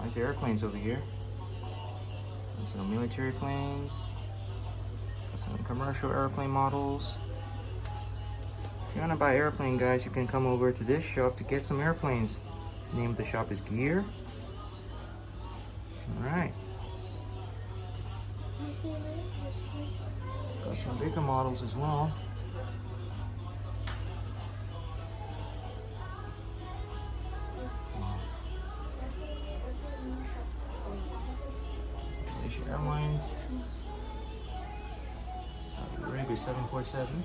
Nice airplanes over here. Some military planes. Got some commercial airplane models. If you want to buy airplane, guys, you can come over to this shop to get some airplanes. The name of the shop is Gearz. Alright. Got some bigger models as well. Malaysia Airlines. Saudi Arabia 747.